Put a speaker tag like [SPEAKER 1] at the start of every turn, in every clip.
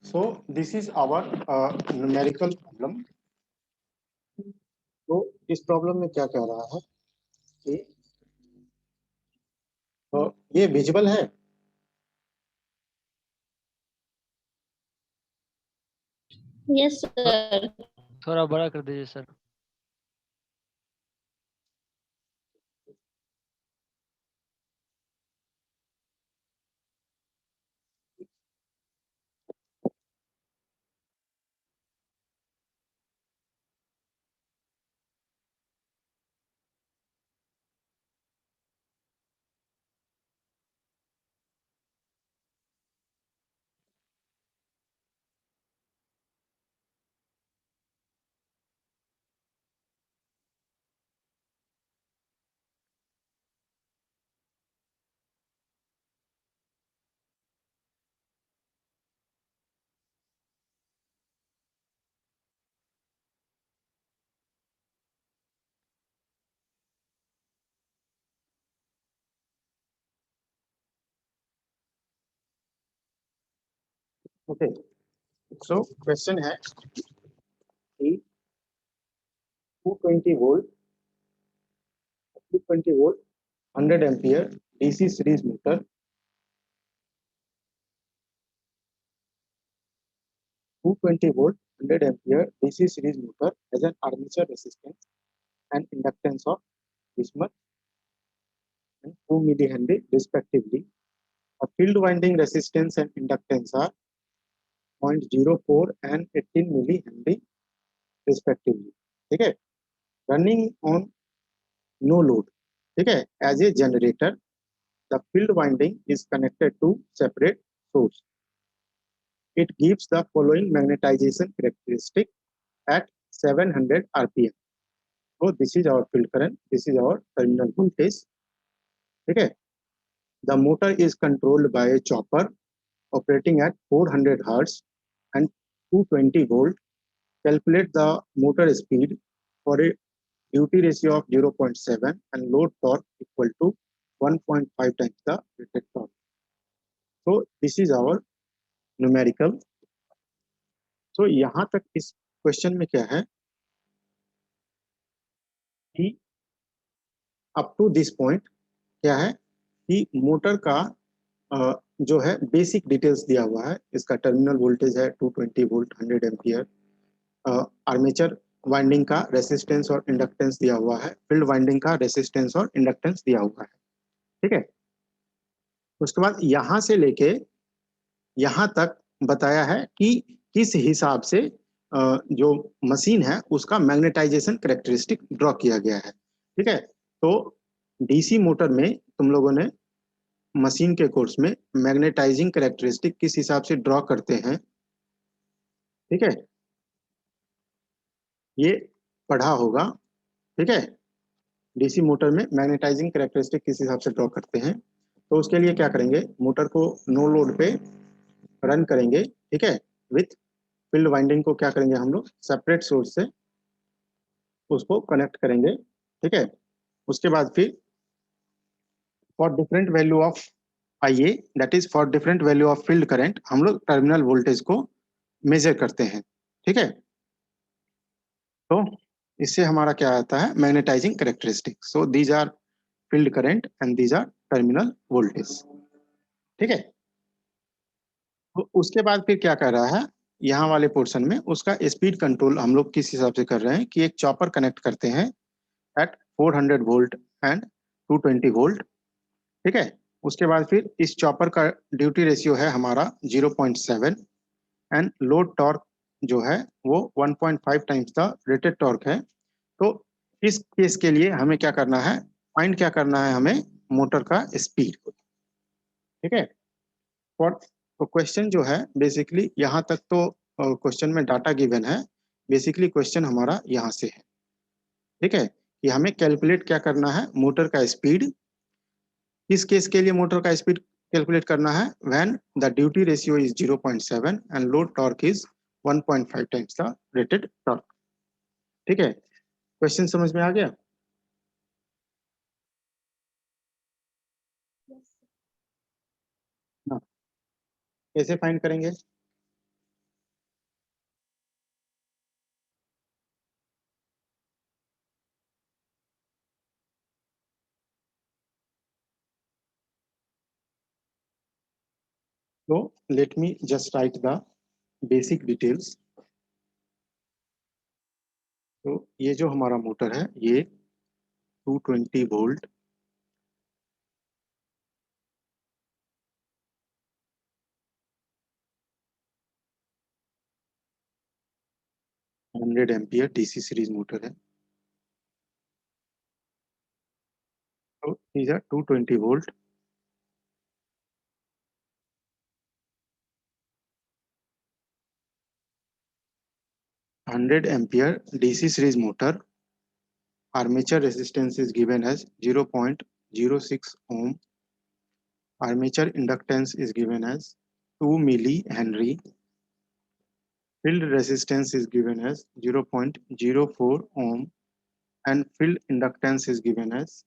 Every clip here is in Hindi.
[SPEAKER 1] So this is our numerical problem. तो इस प्रॉब्लम में क्या कह रहा है कि ये विजिबल है।
[SPEAKER 2] Yes sir.
[SPEAKER 3] थोड़ा बड़ा कर दीजिए सर।
[SPEAKER 1] ओके, सो क्वेश्चन है कि 220 volt 100 ampere DC series motor 220 volt 100 ampere DC series motor has an armature resistance and inductance of this much and 2 millihenry respectively. A field winding resistance and inductance are 0.04 and 18 millihenry respectively. ठीक है, running on no load. ठीक है, as a generator, the field winding is connected to separate source. It gives the following magnetization characteristic at 700 rpm. So this is our field current, this is our terminal voltage. ठीक है, the motor is controlled by a chopper operating at 400 hertz and 220 volt. Calculate the motor speed for a duty ratio of 0.7 and load torque equal to 1.5 times the rated torque. So this is our numerical. So यहाँ तक इस क्वेश्चन में क्या है कि अप टू दिस पॉइंट क्या है कि मोटर का जो है बेसिक डिटेल्स दिया हुआ है। इसका टर्मिनल वोल्टेज है 220 वोल्ट 100 एम्पियर। आर्मेचर वाइंडिंग का रेसिस्टेंस और इंडक्टेंस दिया हुआ है, फील्ड वाइंडिंग का रेसिस्टेंस और इंडक्टेंस दिया हुआ है। ठीक है, उसके बाद यहाँ से लेके यहाँ तक बताया है कि किस हिसाब से जो मशीन है उसका मैग्नेटाइजेशन कैरेक्टरिस्टिक ड्रॉ किया गया है। ठीक है, तो डीसी मोटर में तुम लोगों ने मशीन के कोर्स में मैग्नेटाइजिंग कैरेक्टरिस्टिक किस हिसाब से ड्रॉ करते हैं, ठीक है, ये पढ़ा होगा। ठीक है, डीसी मोटर में मैग्नेटाइजिंग कैरेक्टरिस्टिक किस हिसाब से ड्रॉ करते हैं। तो उसके लिए क्या करेंगे, मोटर को नो लोड पे रन करेंगे। ठीक है, विथ फील्ड वाइंडिंग को क्या करेंगे हम लोग सेपरेट सोर्स से उसको कनेक्ट करेंगे। ठीक है, उसके बाद फिर फॉर डिफरेंट वैल्यू ऑफ आईए that is for different value of field current हम लोग टर्मिनल वोल्टेज को मेजर करते हैं। ठीक है, तो इससे हमारा क्या आता है magnetising characteristic. So these are field current and these are terminal voltage. ठीक है, तो उसके बाद फिर क्या कर रहा है यहाँ वाले पोर्शन में उसका स्पीड कंट्रोल हम लोग किस हिसाब से कर रहे हैं कि एक चॉपर कनेक्ट करते हैं एट 400 वोल्ट एंड 220 वोल्ट। ठीक है, उसके बाद फिर इस चॉपर का ड्यूटी रेशियो है हमारा 0.7 एंड लोड टॉर्क जो है वो 1.5 टाइम्स द रेटेड टॉर्क है। तो इस केस के लिए हमें क्या करना है, फाइंड क्या करना है हमें मोटर का स्पीड। ठीक है, फॉर तो क्वेश्चन जो है बेसिकली यहाँ तक तो क्वेश्चन में डाटा गिवन है। बेसिकली क्वेश्चन हमारा यहाँ से है। ठीक है, कि हमें कैलकुलेट क्या करना है मोटर का स्पीड। किस केस के लिए मोटर का स्पीड कैलकुलेट करना है, when the duty ratio is 0.7 and load torque is 1.5 times the rated torque. ठीक है, क्वेश्चन समझ में आ गया। हाँ, कैसे फाइंड करेंगे, So let me just write the basic details. तो ये जो हमारा मोटर है ये 220 volt 100 ampere DC series motor है। तो these are 220 volt 100 ampere DC series motor. Armature resistance is given as 0.06 ohm. Armature inductance is given as 2 millihenry. Field resistance is given as 0.04 ohm and field inductance is given as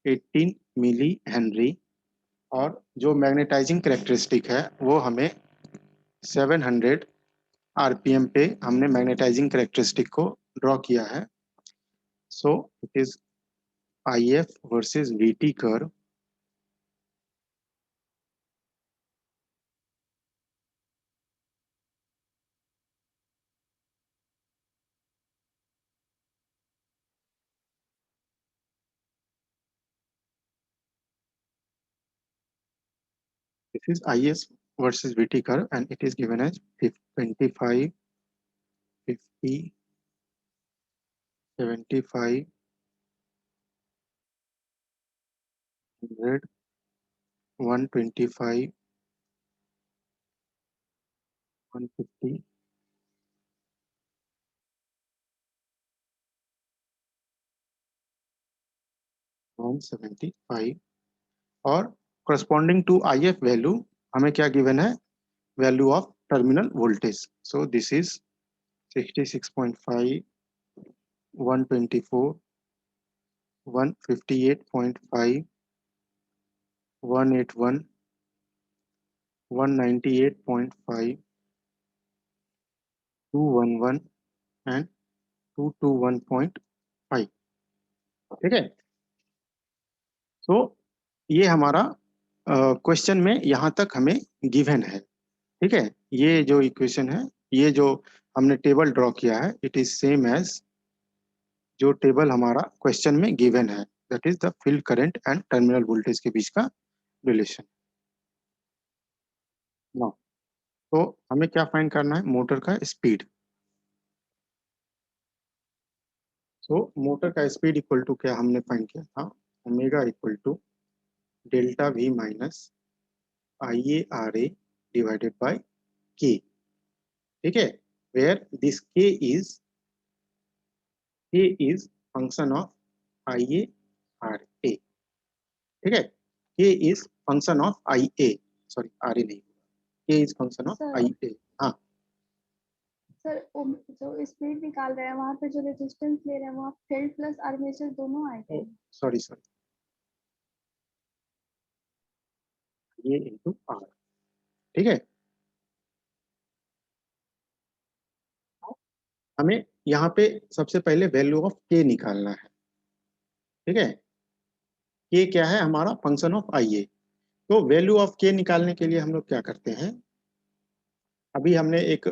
[SPEAKER 1] 18 millihenry. और जो मैग्नेटाइजिंग कैरेक्टरिस्टिक है वो हमें 700 आरपीएम पे हमने मैग्नेटाइजिंग कैरेक्टरिस्टिक को ड्रॉ किया है। So it is IF versus VT curve. This is IS versus VT curve and it is given as 25, 50, 75, 100, 125, 150, 175 और corresponding to IF value हमें क्या given है? Value of terminal voltage. So this is 66.5, 124, 158.5, 181, 198.5, 211 and 221.5। ठीक है। सो ये हमारा क्वेश्चन में यहाँ तक हमें गिवन है। ठीक है, ये जो इक्वेशन है, ये जो हमने टेबल ड्रॉ किया है, इट इज सेम एज जो टेबल हमारा क्वेश्चन में गिवन है, that is the field current and terminal voltage के बीच का रिलेशन। नाउ तो हमें क्या फाइंड करना है? मोटर का स्पीड। सो मोटर का स्पीड इक्वल टू क्या हमने फाइंड किया था? Omega equal to delta V minus IA/RA divided by K। ठीक है, where this K is function of IA/RA। ठीक है, K is function of IA, sorry RA नहीं, K is function of
[SPEAKER 2] Sir.
[SPEAKER 1] IA। हाँ
[SPEAKER 2] सर जो स्पीड निकाल रहे हैं वहाँ पे जो रेजिस्टेंस ले रहे हैं वहाँ फील्ड प्लस आर्मेचर दोनों आएंगे।
[SPEAKER 1] सॉरी ये इंटू R। ठीक है, हमें यहाँ पे सबसे पहले वैल्यू ऑफ K निकालना है। ठीक है, K क्या है? हमारा फंक्शन ऑफ IA। तो वैल्यू ऑफ K निकालने के लिए हम लोग क्या करते हैं? अभी हमने एक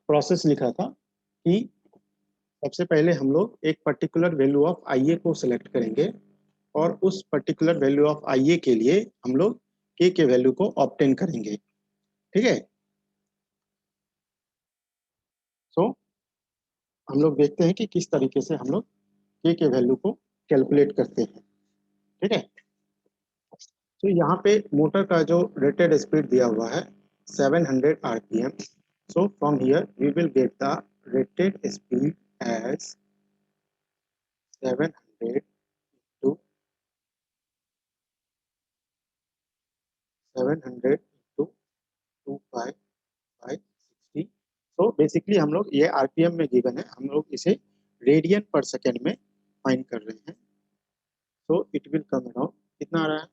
[SPEAKER 1] प्रोसेस लिखा था कि सबसे पहले हम लोग एक पर्टिकुलर वैल्यू ऑफ IA को सिलेक्ट करेंगे और उस पर्टिकुलर वैल्यू ऑफ IA के लिए हम लोग K के वैल्यू को ऑब्टेन करेंगे। ठीक है, सो हम लोग देखते हैं कि किस तरीके से हम लोग K के वैल्यू को कैलकुलेट करते हैं। ठीक है, तो यहाँ पे मोटर का जो रेटेड स्पीड दिया हुआ है 700 RPM। So from here we will get the rated speed as 700 to 700 to 25560। तो बेसिकली हम लोग ये आरपीएम में गिवन है, हम लोग इसे रेडियन पर सेकेंड में फाइंड कर रहे हैं। तो इट विल कम अराउंड कितना आ रहा है?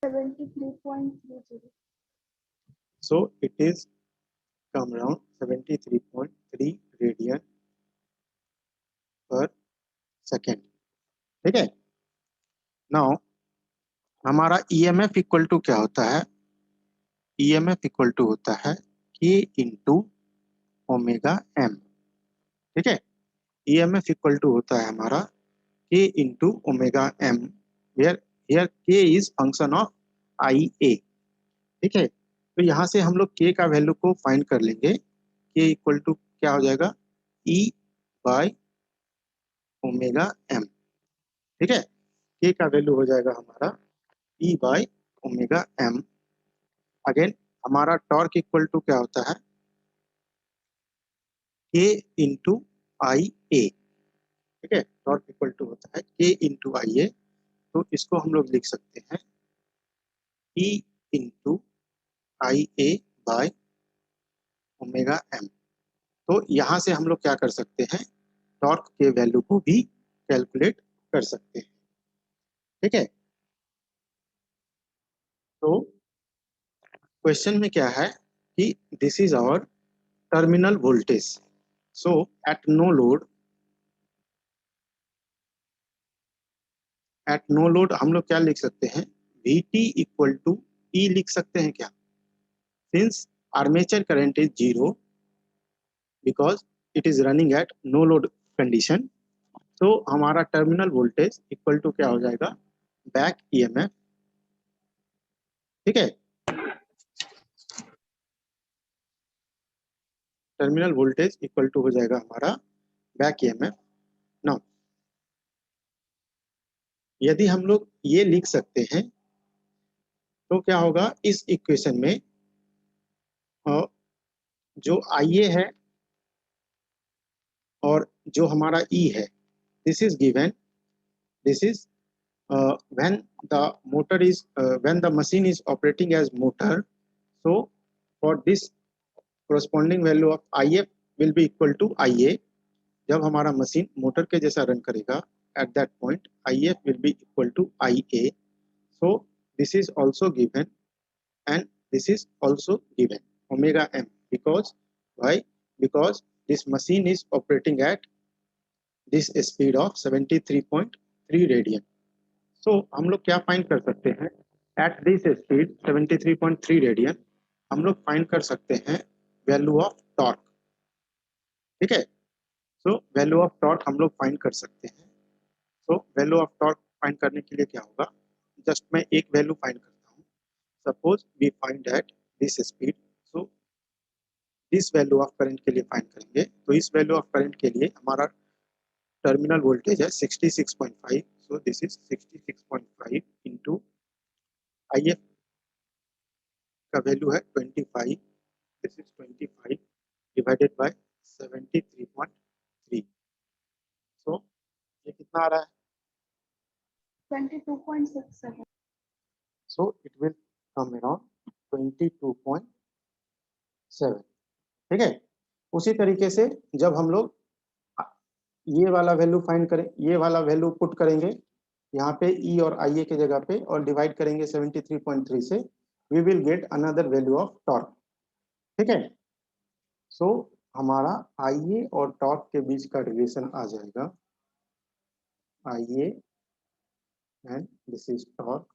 [SPEAKER 2] 73.30।
[SPEAKER 1] So it is come around 73.3 radian पर सेकेंड। ठीक है, नाउ हमारा ईएमएफ इक्वल टू क्या होता है? ईएमएफ इक्वल टू होता है के इंटू ओमेगा एम। ठीक है, ईएमएफ इक्वल टू होता है हमारा के into omega M, where here K is function of I A. ठीक है, तो यहाँ से हम लोग के का वैल्यू को फाइंड कर लेंगे। के इक्वल टू क्या हो जाएगा? E by omega M. ठीक है, के का वैल्यू हो जाएगा हमारा E by omega M. Again हमारा टॉर्क इक्वल टू क्या होता है? के इंटू आई ए। ठीक है, टॉर्क इक्वल टू होता है के इंटू आई ए। तो इसको हम लोग लिख सकते हैं E into I A by omega M. तो यहाँ से हम लोग क्या कर सकते हैं? टॉर्क के वैल्यू को भी कैलकुलेट कर सकते हैं। ठीक है, तो क्वेश्चन में क्या है कि this is our terminal voltage. So at no load, at no load हम लोग क्या लिख सकते हैं? V T equal to E लिख सकते हैं क्या? Since armature current is zero because it is running at no load condition, तो हमारा टर्मिनल वोल्टेज इक्वल टू क्या हो जाएगा? Back EMF. ठीक है, टर्मिनल वोल्टेज इक्वल टू हो जाएगा हमारा बैक ईएमएफ। नाउ यदि हम लोग ये लिख सकते हैं तो क्या होगा इस इक्वेशन में? जो IA है और जो हमारा E है, this is given, this is when the motor is when the machine is operating as motor, so for this corresponding value of IF will be equal to IA। जब हमारा मशीन मोटर के जैसा रन करेगा, at that point IF will be equal to IA। so this is also given and this is also given omega m, because why? Because this machine is operating at this speed of 73.3 radian. So हम लोग क्या फाइंड कर सकते हैं? एट दिस स्पीड 73.3 रेडियन हम लोग फाइंड कर सकते हैं वैल्यू ऑफ टॉर्क। ठीक है, सो वैल्यू ऑफ टॉर्क हम लोग फाइंड कर सकते हैं। So value of torque find करने के लिए क्या होगा? जस्ट मैं एक वैल्यू फाइंड करता हूँ। Suppose we find at this speed, so this value of current के लिए फाइंड करेंगे। तो इस वैल्यू ऑफ करंट के लिए हमारा टर्मिनल वोल्टेज है 66.5। So this is 66.5 into IF का वैल्यू है 25। This is 25 divided by 73.3। सो ये कितना आ रहा है?
[SPEAKER 2] 22.67।
[SPEAKER 1] सो इट विल कम अराउंड 22.7। ठीक है, उसी तरीके से जब हम लोग ये वाला वैल्यू फाइंड करें, ये वाला वैल्यू पुट करेंगे यहाँ पे E और IA के जगह पे और डिवाइड करेंगे 73.3 से, we will get another value of torque. ठीक है, सो हमारा IA और टॉर्क के बीच का रिलेशन आ जाएगा IA and this is torque।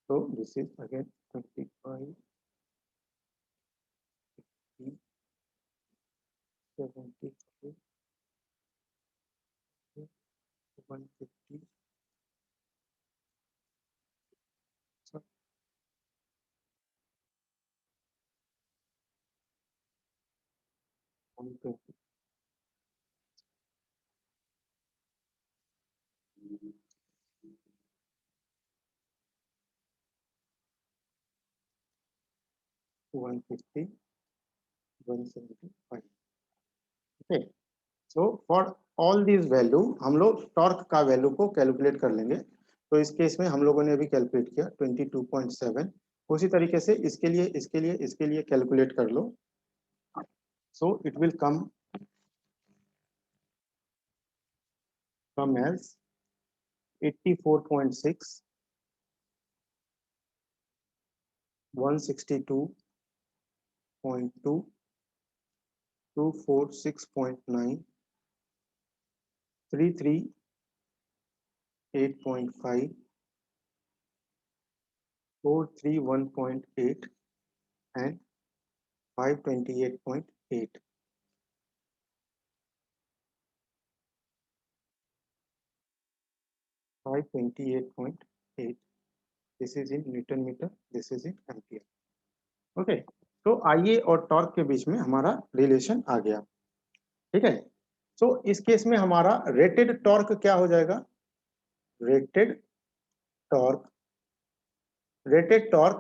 [SPEAKER 1] So this is again 25, 73, 150, 120। Okay, so for all this value हम लोग टॉर्क का वैल्यू को कैलकुलेट कर लेंगे। तो इस केस में हम लोगों ने अभी कैलकुलेट किया 22.7। उसी तरीके से इसके लिए कैलकुलेट कर लो। So it will come as 84.6, 162, 8.2, 246.9, 33 8.5, 431.8 and 528.8. This is in newton metre, this is in ampere. Okay, तो आइए और टॉर्क के बीच में हमारा रिलेशन आ गया. ठीक है, सो इस केस में हमारा रेटेड टॉर्क क्या हो जाएगा? Rated torque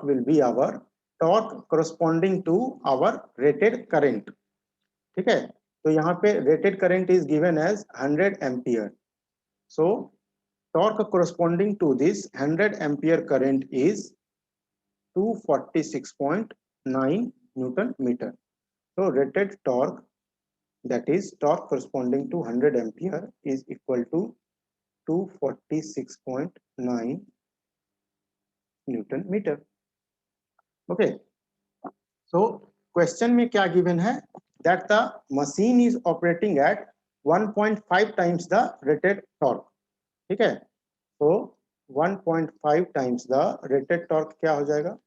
[SPEAKER 1] will be our torque corresponding to our rated current. ठीक है, तो यहाँ पे rated current is given as 100 ampere. So torque corresponding to this 100 ampere current is 246.9 Newton meter. So rated torque, that is torque corresponding to 100 ampere, is equal to 246.9 Newton meter. Okay, so question में क्या given है? That the machine is operating at 1.5 times the rated torque. ठीक है, तो 1.5 टाइम्स द रेटेड टॉर्क क्या हो जाएगा?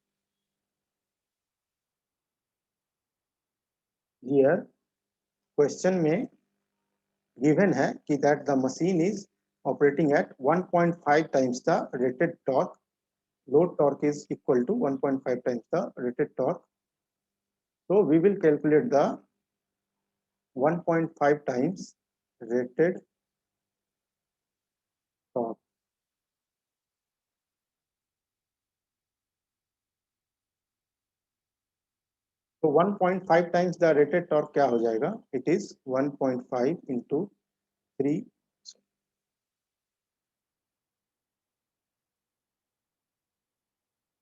[SPEAKER 1] हियर क्वेश्चन में गिवन है कि that the machine is operating at 1.5 times the rated torque. Load torque is equal to 1.5 times the rated torque. so we will calculate the 1.5 times rated torque. तो 1.5 टाइम्स द रेटेड टॉर्क क्या हो जाएगा? It is 1.5 into 3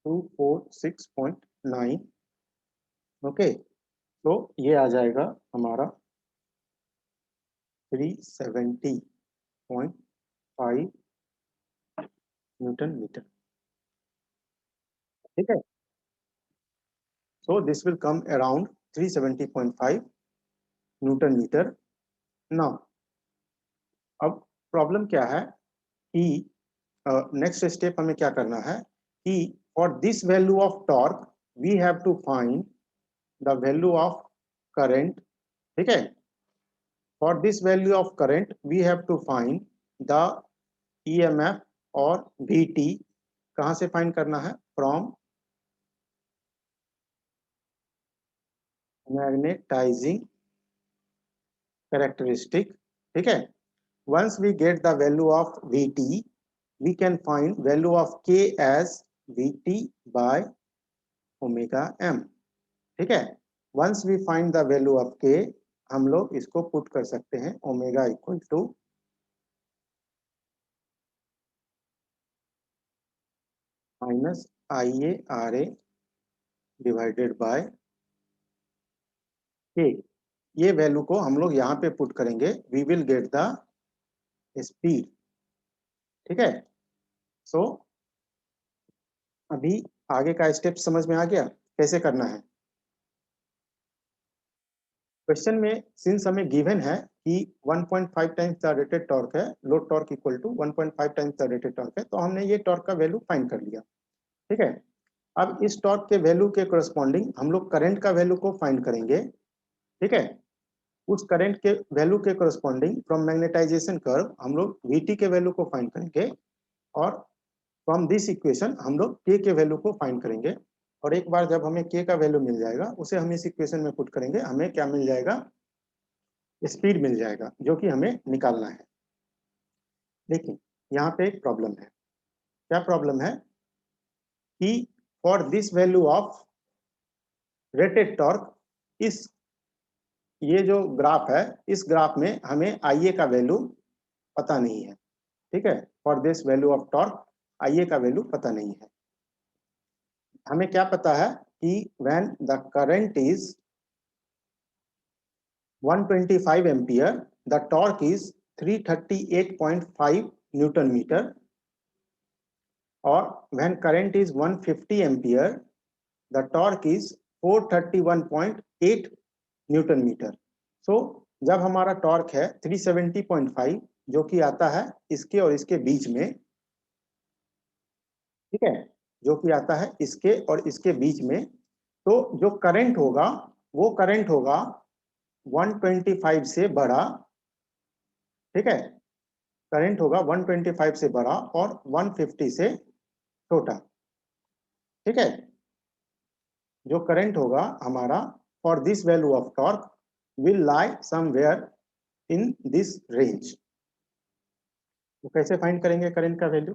[SPEAKER 1] 246.9. ओके, तो ये आ जाएगा हमारा 370.5 न्यूटन मीटर. ठीक है, so this will come around 370.5 newton metre. Now अब प्रॉब्लम क्या है कि नेक्स्ट स्टेप हमें क्या करना है कि for this value of torque we have to find the value of current. ठीक है, for this value of current we have to find the EMF और वीटी. कहां से फाइंड करना है? From magnetising characteristic. ठीक है, once we get the value of Vt, we can find value of K as Vt by omega m. ठीक है, once we find the value of K, हम लोग इसको पुट कर सकते हैं omega equal to minus IA/RA divided by K. ये वैल्यू को हम लोग यहाँ पे पुट करेंगे, we will get the speed. ठीक है, सो अभी आगे का स्टेप समझ में आ गया कैसे करना है. क्वेश्चन में सिंस हमें गिवन है कि 1.5 टाइम्स द रेटेड टॉर्क है, load torque equal to 1.5 times the rated torque है, तो हमने ये टॉर्क का वैल्यू फाइंड कर लिया. ठीक है, अब इस टॉर्क के वैल्यू के कोरस्पॉन्डिंग हम लोग करंट का वैल्यू को फाइंड करेंगे. ठीक है, उस करंट के वैल्यू के कोरस्पॉन्डिंग फ्रॉम मैग्नेटाइजेशन कर्व हम लोग Vt के वैल्यू को फाइंड करेंगे और फ्रॉम दिस इक्वेशन हम लोग K के वैल्यू को फाइंड करेंगे. और एक बार जब हमें K का वैल्यू मिल जाएगा उसे हम इस इक्वेशन में पुट करेंगे, हमें क्या मिल जाएगा? स्पीड मिल जाएगा, जो कि हमें निकालना है. लेकिन यहाँ पे एक प्रॉब्लम है. क्या प्रॉब्लम है कि for this value of rated torque, इस ये जो ग्राफ है इस ग्राफ में हमें IA का वैल्यू पता नहीं है. ठीक है, for this value of torque IA का वैल्यू पता नहीं है. हमें क्या पता है कि when the current is 125 ampere, the torque is 338.5 newton metre. और when current is 150 ampere, the torque is 431.8 newton metre. So जब हमारा टॉर्क है 370.5 जो कि आता है इसके और इसके बीच में, ठीक है, जो कि आता है इसके और इसके बीच में, तो जो करंट होगा वो करंट होगा 125 से बड़ा, ठीक है, करंट होगा 125 से बड़ा और 150 से छोटा, ठीक है। जो करंट होगा हमारा for this value of torque will lie somewhere in this range. तो कैसे फाइंड करेंगे करंट का वैल्यू?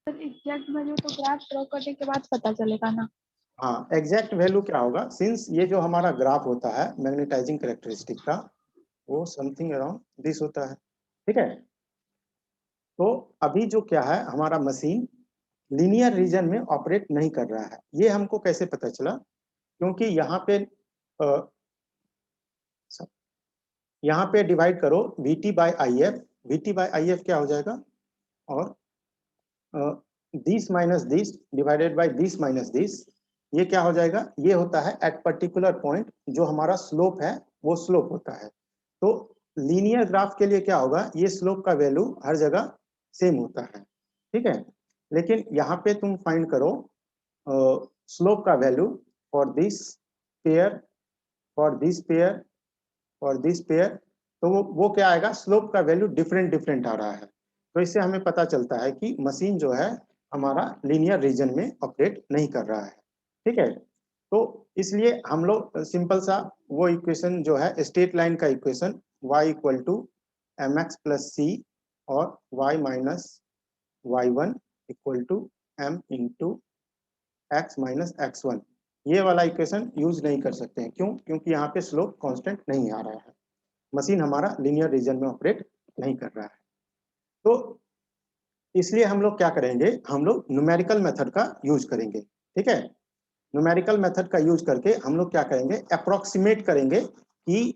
[SPEAKER 2] एग्जैक्ट वैल्यू तो ग्राफ ड्रॉ करने के बाद पता चलेगा ना।
[SPEAKER 1] हाँ, एग्जैक्ट वैल्यू क्या होगा, सिंस ये जो हमारा ग्राफ होता है मैग्नेटाइजिंग कैरेक्टरिस्टिक का, वो समथिंग अराउंड दिस होता है, ठीक है। तो अभी जो क्या है, हमारा मशीन लीनियर रीजन में ऑपरेट नहीं कर रहा है। ये हमको कैसे पता चला? क्योंकि यहाँ पे डिवाइड करो VT by IF, VT by IF क्या हो जाएगा, और this minus this divided by this minus this, ये क्या हो जाएगा, ये होता है एट पर्टिकुलर पॉइंट जो हमारा स्लोप है वो स्लोप होता है। तो लीनियर ग्राफ के लिए क्या होगा, ये स्लोप का वैल्यू हर जगह सेम होता है, ठीक है। लेकिन यहाँ पे तुम फाइंड करो स्लोप का value for this pair, for this pair, और दिस पेयर, तो वो क्या आएगा, स्लोप का वैल्यू डिफरेंट डिफरेंट आ रहा है। तो इससे हमें पता चलता है कि मशीन जो है हमारा लीनियर रीजन में ऑपरेट नहीं कर रहा है, ठीक है। तो इसलिए हम लोग सिंपल सा वो इक्वेशन जो है स्ट्रेट लाइन का equation y equal to mx plus C और y minus y1 equal to m into x minus x1, ये वाला इक्वेशन यूज नहीं कर सकते हैं। क्यों? क्योंकि यहाँ पे स्लोप कांस्टेंट नहीं आ रहा है, मशीन हमारा लीनियर रीजन में ऑपरेट नहीं कर रहा है। तो इसलिए हम लोग क्या करेंगे, हम लोग न्यूमेरिकल मेथड का यूज करेंगे, ठीक है। न्यूमेरिकल मेथड का यूज करके हम लोग क्या करेंगे, अप्रोक्सीमेट करेंगे कि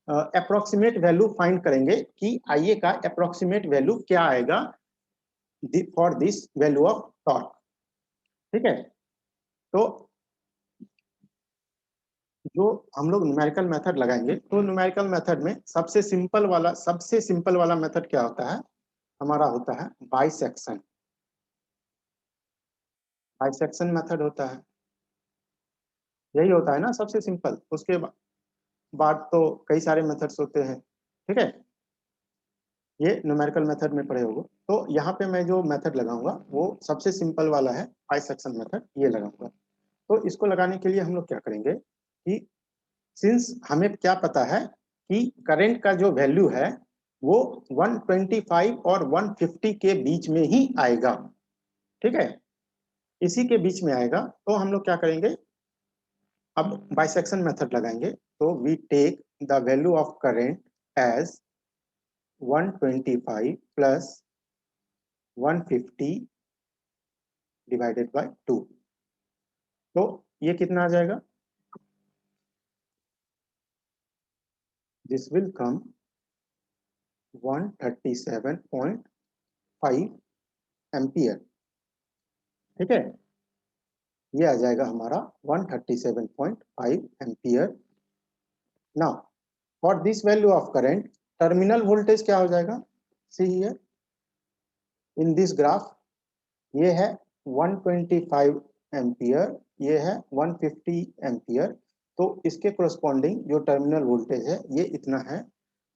[SPEAKER 1] अप्रोक्सीमेट वैल्यू फाइंड करेंगे कि आईए का अप्रोक्सीमेट वैल्यू क्या आएगा for this value of torque, ठीक है। तो जो हम लोग न्यूमेरिकल मेथड लगाएंगे, तो न्यूमेरिकल मेथड में सबसे सिंपल वाला मेथड क्या होता है, हमारा होता है बाइसेक्शन। बाइसेक्शन मेथड होता है, यही होता है ना सबसे सिंपल। उसके बाद तो कई सारे मेथड्स होते हैं, ठीक है। ये न्यूमेरिकल मेथड में पढ़े होगे। तो यहाँ पे मैं जो मेथड लगाऊंगा वो सबसे सिंपल वाला है, बाइसेक्शन मेथड, ये लगाऊंगा। तो इसको लगाने के लिए हम लोग क्या करेंगे कि सिंस हमें क्या पता है कि करंट का जो वैल्यू है वो 125 और 150 के बीच में ही आएगा, ठीक है, इसी के बीच में आएगा। तो हम लोग क्या करेंगे, अब बाइसेक्शन मेथड लगाएंगे। तो we take the value of current as 125 plus 150 divided by 2। तो ये कितना आ जाएगा, दिस विल कम 137.5 एम्पियर, ठीक है। ये आ जाएगा हमारा 137.5 ampere. Now for this value of current terminal voltage क्या हो जाएगा, see here in this graph, ये है 125 एम्पियर, ये है 150 एम्पियर। तो इसके कोरस्पॉन्डिंग जो टर्मिनल वोल्टेज है ये इतना है।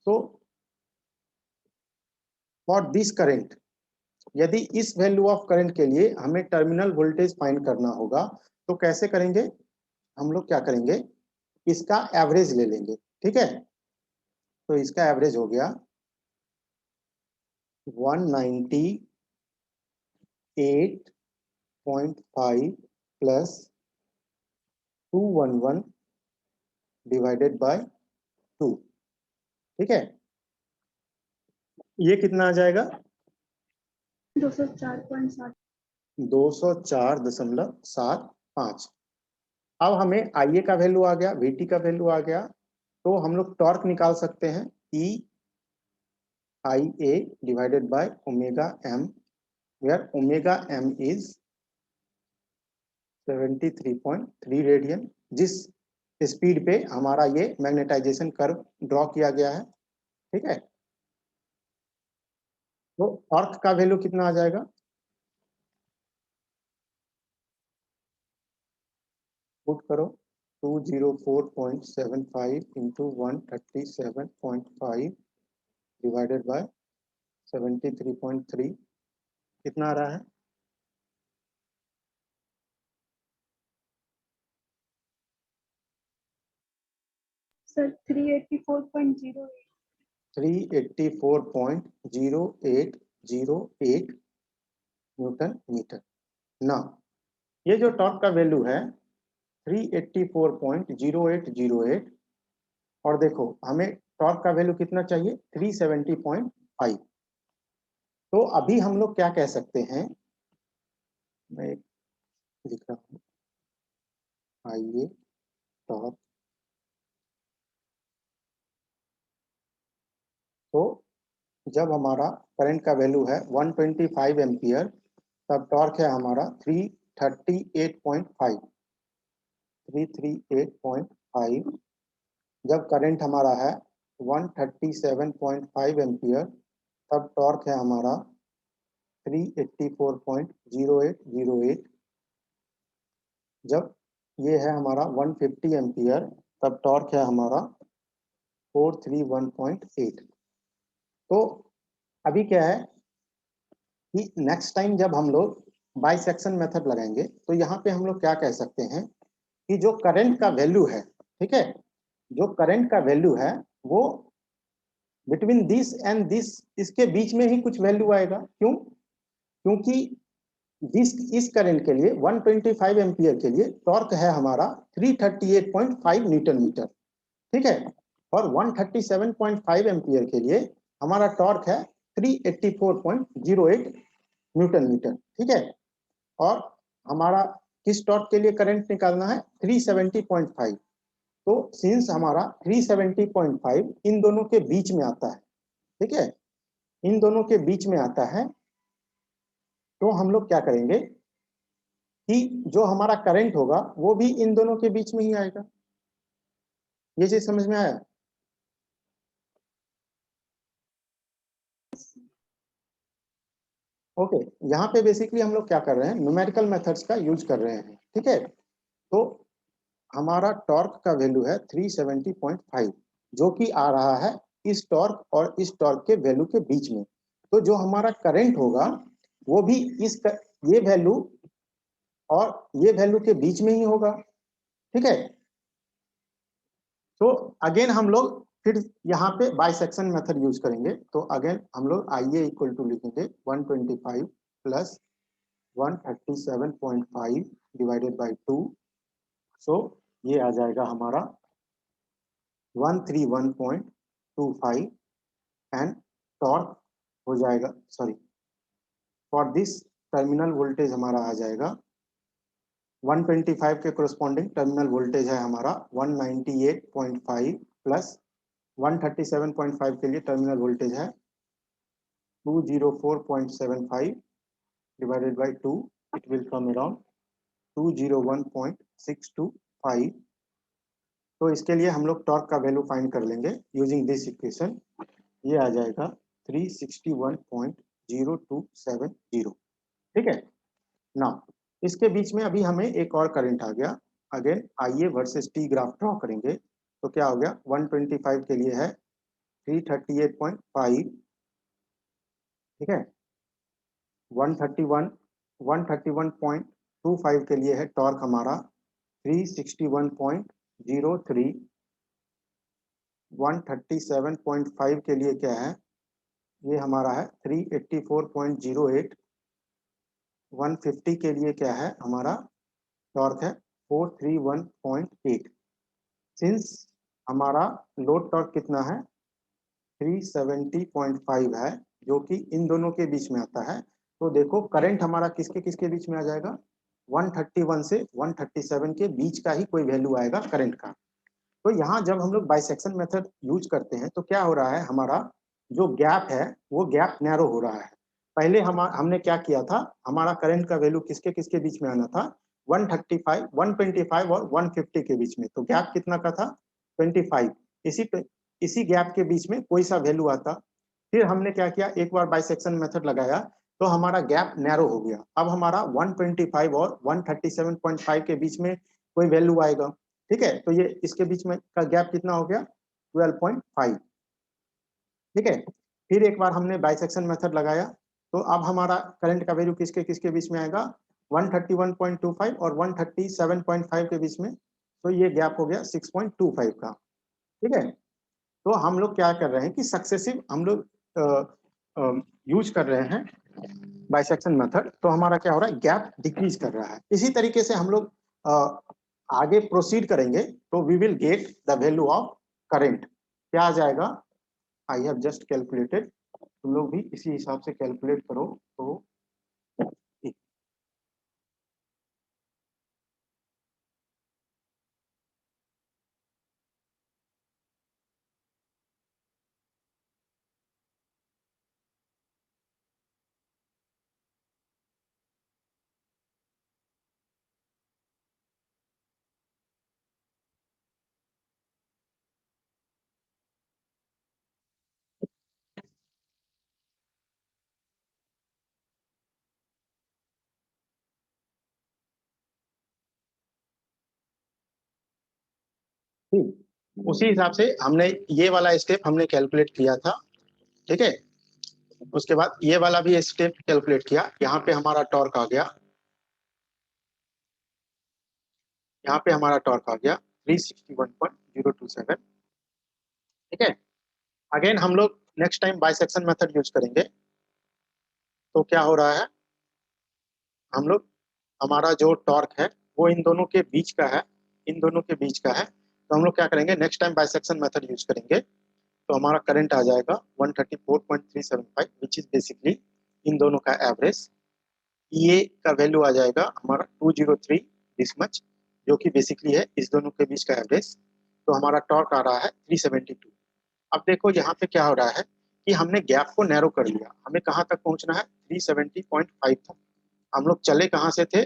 [SPEAKER 1] तो फॉर दिस करंट, यदि इस वैल्यू ऑफ करंट के लिए हमें टर्मिनल वोल्टेज फाइंड करना होगा तो कैसे करेंगे, हम लोग क्या करेंगे, इसका एवरेज ले लेंगे, ठीक है। तो इसका एवरेज हो गया 198.5 प्लस 211 डिवाइडेड बाय 2, ठीक है। ये कितना आ जाएगा,
[SPEAKER 2] 204.7।
[SPEAKER 1] 204.75। अब हमें आईए का वैल्यू आ गया, वीटी का वैल्यू आ गया, तो हम लोग टॉर्क निकाल सकते हैं। ई IA divided by omega m, where omega m is 73.3 radian, जिस स्पीड पे हमारा ये मैग्नेटाइजेशन कर्व ड्रॉ किया गया है। ठीक है, तो टॉर्क का वैल्यू कितना आ जाएगा? पुट करो 204.75 इंटू 137.5 डिवाइडेड बाय 73.3 कितना आ रहा है?
[SPEAKER 2] Sir 384.08
[SPEAKER 1] 384.0808 newton metre. ना, ये जो टॉर्क का वैल्यू है 384.0808, और देखो हमें टॉर्क का वैल्यू कितना चाहिए? 370.5। तो अभी हम लोग क्या कह सकते हैं, मैं लिख रहा हूँ, आइए टॉर्क, तो जब हमारा करंट का वैल्यू है 125 एम्पियर, तब टॉर्क है हमारा 338.5। जब करंट हमारा है 137.5 एम्पियर, तब टॉर्क है हमारा 384.0808। जब ये है हमारा 150 एम्पियर, तब टॉर्क है हमारा 431.8। तो अभी क्या है कि नेक्स्ट टाइम जब हम लोग बाइसेक्शन मेथड लगाएंगे, तो यहाँ पे हम लोग क्या कह सकते हैं कि जो करंट का वैल्यू है, ठीक है, जो करंट का वैल्यू है वो बिटवीन दिस एंड दिस, इसके बीच में ही कुछ वैल्यू आएगा। क्यों? क्योंकि इस करंट के लिए 125 एम्पियर के लिए टॉर्क है हमारा 338.5 न्यूटन मीटर। ठीक है, और 137.5 एम्पियर के लिए हमारा टॉर्क है 384.08 न्यूटन मीटर। ठीक है, और हमारा किस टॉर्क के लिए करंट निकालना है? 370.5। तो सिंस हमारा 370.5 इन दोनों के बीच में आता है, ठीक है, इन दोनों के बीच में आता है, तो हम लोग क्या करेंगे कि जो हमारा करंट होगा वो भी इन दोनों के बीच में ही आएगा। ये चीज समझ में आया? ओके, यहाँ पे बेसिकली हम लोग क्या कर रहे हैं, न्यूमेरिकल मेथड्स का यूज कर रहे हैं। ठीक है, तो हमारा टॉर्क का वैल्यू है 370.5, जो कि आ रहा है इस टॉर्क और इस टॉर्क के वैल्यू के बीच में। तो जो हमारा करंट होगा वो भी ये वैल्यू और ये वैल्यू के बीच में ही होगा। ठीक है, तो अगेन हम लोग फिर यहाँ पे बाइसेक्शन मेथड यूज करेंगे। तो अगेन हम लोग IA इक्वल टू लिखेंगे 125 प्लस 137.5 डिवाइडेड बाई 2। सो ये आ जाएगा हमारा 131.25 एंड टॉर्क हो जाएगा, sorry, for this terminal voltage हमारा आ जाएगा 125 के कोरस्पॉन्डिंग टर्मिनल वोल्टेज है हमारा 198.5 प्लस 137.5 के लिए टर्मिनल वोल्टेज है 204.75 divided by 2, it will come around 201.625। तो इसके लिए हम लोग टॉर्क का वैल्यू फाइंड कर लेंगे यूजिंग दिस इक्वेशन। ये आ जाएगा 361.0270। ठीक है ना, इसके बीच में अभी हमें एक और करंट आ गया। अगेन आइए वर्सेस टी ग्राफ ड्रॉ करेंगे। तो क्या हो गया, 125 के लिए है 338.5, ठीक है, 131.25 के लिए है टॉर्क हमारा 361.03, 137.5 के लिए क्या है, ये हमारा है 384.08, 150 के लिए क्या है हमारा टॉर्क है 431.8। सिंस हमारा लोड टॉर्क कितना है 370.5 है, जो कि इन दोनों के बीच में आता है। तो देखो करंट हमारा किसके किसके बीच में आ जाएगा, 131 से 137 के बीच का ही कोई वैल्यू आएगा करंट का। तो यहाँ जब हम लोग बाइसेक्शन मेथड यूज करते हैं तो क्या हो रहा है, हमारा जो गैप है वो गैप नैरो हो रहा है। पहले हमने क्या किया था, हमारा करंट का वैल्यू किसके किसके बीच में आना था, 135, 125 और 150 के बीच में। तो गैप कितना का था, 25। इसी गैप के बीच में कोई सा वैल्यू आता, फिर हमने क्या किया, एक बार बाइसेक्शन मेथड लगाया तो हमारा गैप नैरो हो गया। अब हमारा 125 और 137.5 के बीच में कोई वैल्यू आएगा, ठीक है। तो ये इसके बीच में का गैप कितना हो गया, 12.5, ठीक है। फिर एक बार हमने बाइसेक्शन मेथड लगाया तो अब हमारा करंट का वैल्यू किसके किसके बीच में आएगा, 131.25 और 137.5 के बीच में। तो ये गैप हो गया 6.25 का, ठीक है। तो हम लोग क्या कर रहे हैं कि सक्सेसिव हम लोग यूज कर रहे हैं बाइसेक्शन मेथड, तो हमारा क्या हो रहा है, गैप डिक्रीज कर रहा है। इसी तरीके से हम लोग आगे प्रोसीड करेंगे तो we will get the value of current. क्या आ जाएगा, आई हैव जस्ट कैलकुलेटेड, तुम लोग भी इसी हिसाब से कैलकुलेट करो तो ठीक। उसी हिसाब से हमने ये वाला स्टेप हमने कैलकुलेट किया था, ठीक है। उसके बाद ये वाला भी स्टेप कैलकुलेट किया, यहाँ पे हमारा टॉर्क आ गया, यहाँ पे हमारा टॉर्क आ गया 361.027, ठीक है। अगेन हम लोग next time bisection method use करेंगे तो क्या हो रहा है, हम लोग हमारा जो टॉर्क है वो इन दोनों के बीच का है, इन दोनों के बीच का है। तो हम लोग क्या करेंगे, next time bisection method use करेंगे तो हमारा करंट आ जाएगा 134.375 विच इज बेसिकली इन दोनों का एवरेज। ये का वैल्यू आ जाएगा हमारा 203 दिस मच, जो कि बेसिकली है इस दोनों के बीच का एवरेज। तो हमारा टॉर्क आ रहा है 372। अब देखो यहाँ पे क्या हो रहा है कि हमने गैप को नैरो कर लिया, हमें कहाँ तक पहुंचना है, 370.5 तक। हम लोग चले कहाँ से थे,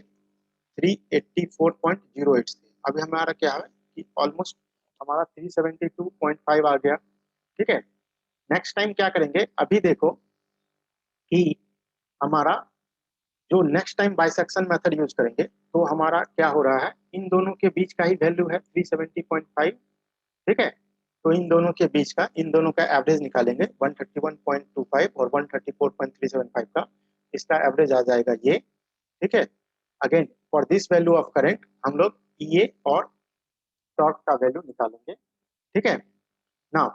[SPEAKER 1] 384.08 से। अभी हमारा क्या है कि ऑलमोस्ट हमारा 372.5 आ गया, ठीक है। नेक्स्ट टाइम क्या करेंगे, अभी देखो कि हमारा जो next time bisection method use करेंगे तो हमारा क्या हो रहा है, इन दोनों के बीच का ही वैल्यू है 370.5, ठीक है। तो इन दोनों के बीच का, इन दोनों का एवरेज निकालेंगे 131.25 और 134.375 का, इसका एवरेज आ जाएगा ये, ठीक है। Again for this value of current हम लोग ये और टॉर्क का वैल्यू निकालेंगे, ठीक है। नाउ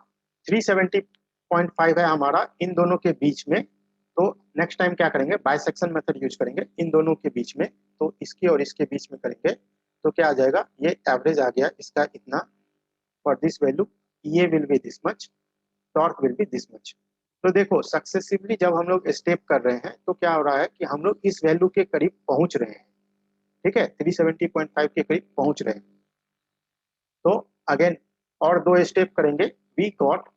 [SPEAKER 1] 370.5 है हमारा इन दोनों के बीच में, तो नेक्स्ट टाइम क्या करेंगे, बाइसेक्शन मेथड यूज करेंगे इन दोनों के बीच में, तो इसके और इसके बीच में करेंगे तो क्या आ जाएगा, ये एवरेज आ गया इसका इतना, फॉर दिस वैल्यू ये will be this much, torque will B this much. तो देखो सक्सेसिवली जब हम लोग स्टेप कर रहे हैं तो क्या हो रहा है कि हम लोग इस वैल्यू के करीब पहुंच रहे हैं, ठीक है, 370.5 के करीब पहुंच रहे हैं। तो अगेन और दो स्टेप करेंगे, वी गॉट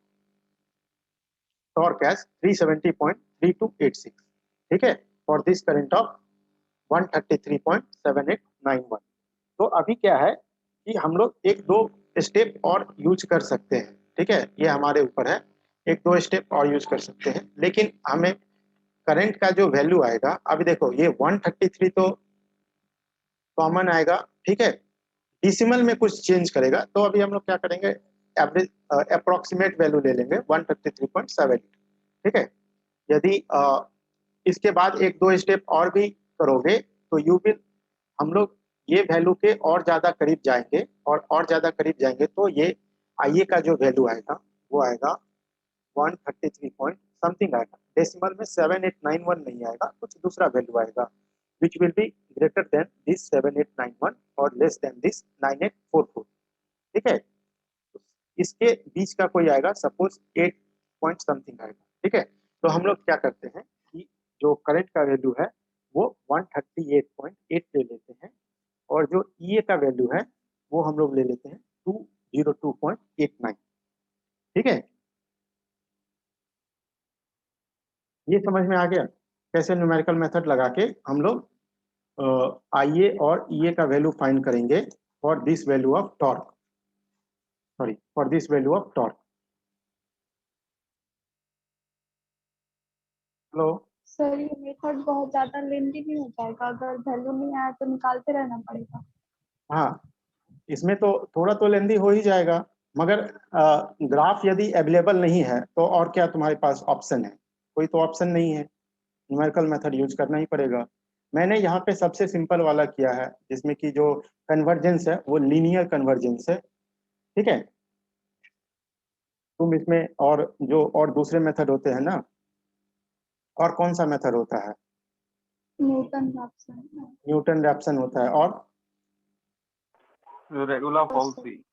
[SPEAKER 1] टॉर्क एज 370.3286, ठीक है, फॉर दिस करंट ऑफ 133.7891। तो अभी क्या है कि हम लोग एक दो स्टेप और यूज कर सकते हैं, ठीक है, ये हमारे ऊपर है, एक दो स्टेप और यूज कर सकते हैं, लेकिन हमें करंट का जो वैल्यू आएगा, अभी देखो ये 133 तो कॉमन आएगा, ठीक है, डिसिमल में कुछ चेंज करेगा, तो अभी हम लोग क्या करेंगे, एवरेज अप्रोक्सीमेट वैल्यू ले लेंगे 133.7, ठीक है। यदि इसके बाद एक दो स्टेप और भी करोगे तो यू विल, हम लोग ये वैल्यू के और ज्यादा करीब जाएंगे, और ज्यादा करीब जाएंगे तो ये आईए का जो वैल्यू आएगा वो आएगा 133 पॉइंट समथिंग आएगा, डेसिमल में 7891 नहीं आएगा, कुछ दूसरा वैल्यू आएगा which will be greater than this 7891 और less than this 9844, ठीक है। इसके बीच का कोई आएगा, सपोज 8 पॉइंट समथिंग आएगा, ठीक है। तो हम लोग क्या करते हैं कि जो करंट का वैल्यू है वो 138.8 ले लेते हैं, और जो ईए का वैल्यू है वो हम लोग ले लेते हैं 202.89, ठीक है। ये समझ में आ गया कैसे न्यूमेरिकल मेथड लगा के हम लोग IA और EA का वैल्यू फाइंड करेंगे for this value of torque, sorry for this value of torque. Hello,
[SPEAKER 2] sir ये मेथड बहुत ज्यादा लेंदी नहीं हो जाएगा? अगर वैल्यू नहीं आया तो निकालते रहना पड़ेगा।
[SPEAKER 1] हाँ इसमें तो थोड़ा तो लेंदी हो ही जाएगा, मगर ग्राफ यदि अवेलेबल नहीं है तो और क्या तुम्हारे पास ऑप्शन है? कोई तो ऑप्शन नहीं है, न्यूमेरिकल मेथड यूज करना ही पड़ेगा। मैंने यहाँ पे सबसे सिंपल वाला किया है जिसमें कि जो कन्वर्जेंस है वो लीनियर कन्वर्जेंस है, ठीक है। तुम इसमें और जो और दूसरे मेथड होते हैं ना, और कौन सा मेथड होता है?
[SPEAKER 2] Newton Raphson.
[SPEAKER 1] न्यूटन रैप्सन होता है, और
[SPEAKER 4] रेगुलर फॉल्सी।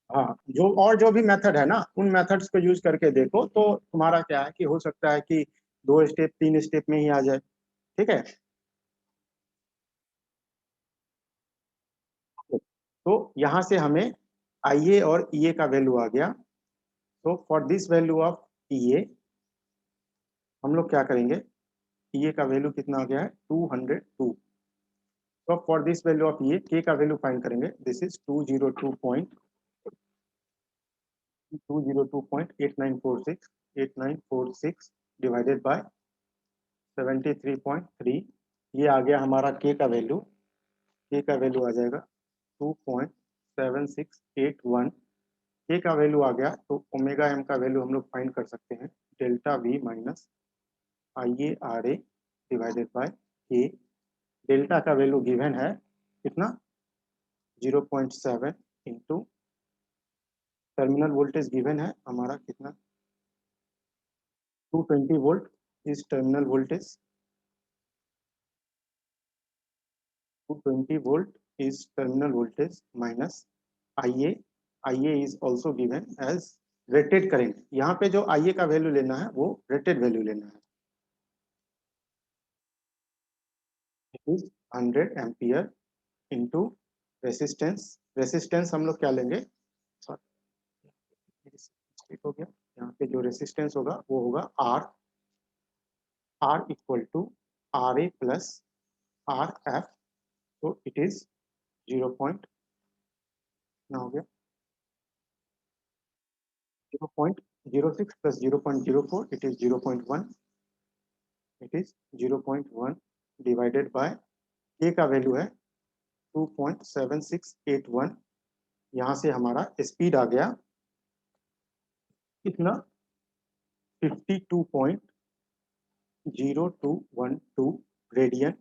[SPEAKER 1] हाँ जो भी मेथड है ना उन मेथड्स को यूज करके देखो तो तुम्हारा क्या है कि हो सकता है कि 2 स्टेप 3 स्टेप में ही आ जाए, ठीक है। तो यहाँ से हमें IA और EA का वैल्यू आ गया। तो for this value of EA हम लोग क्या करेंगे, EA का वैल्यू कितना आ गया है 202। तो for this value of EA K का वैल्यू फाइंड करेंगे, दिस इज 202.8946 डिवाइडेड बाय 73.3। ये आ गया हमारा K का वैल्यू। K का वैल्यू आ जाएगा 2.7681। K का वैल्यू आ गया तो ओमेगा m का वैल्यू हम लोग फाइंड कर सकते हैं, delta V minus IA/RA divided by K। Delta का वैल्यू गिवन है कितना, 0.7 इंटू टर्मिनल वोल्टेज गिवन है हमारा कितना, 220 volt is terminal voltage, 220 volt is terminal voltage minus IA। IA is also given as rated current। यहाँ पे जो IA का वैल्यू लेना है वो रेटेड वैल्यू लेना है, it is 100 ampere into resistance. Resistance हम लोग क्या लेंगे, ठीक हो गया। यहाँ पे जो रेसिस्टेंस होगा वो होगा R equal to RA plus RF। तो इट इज 0. ना हो गया 0.06 plus 0.04, it is 0.1, it is 0.1 divided by K का वैल्यू है 2.7681। यहाँ से हमारा स्पीड आ गया कितना, 52.0212 रेडियन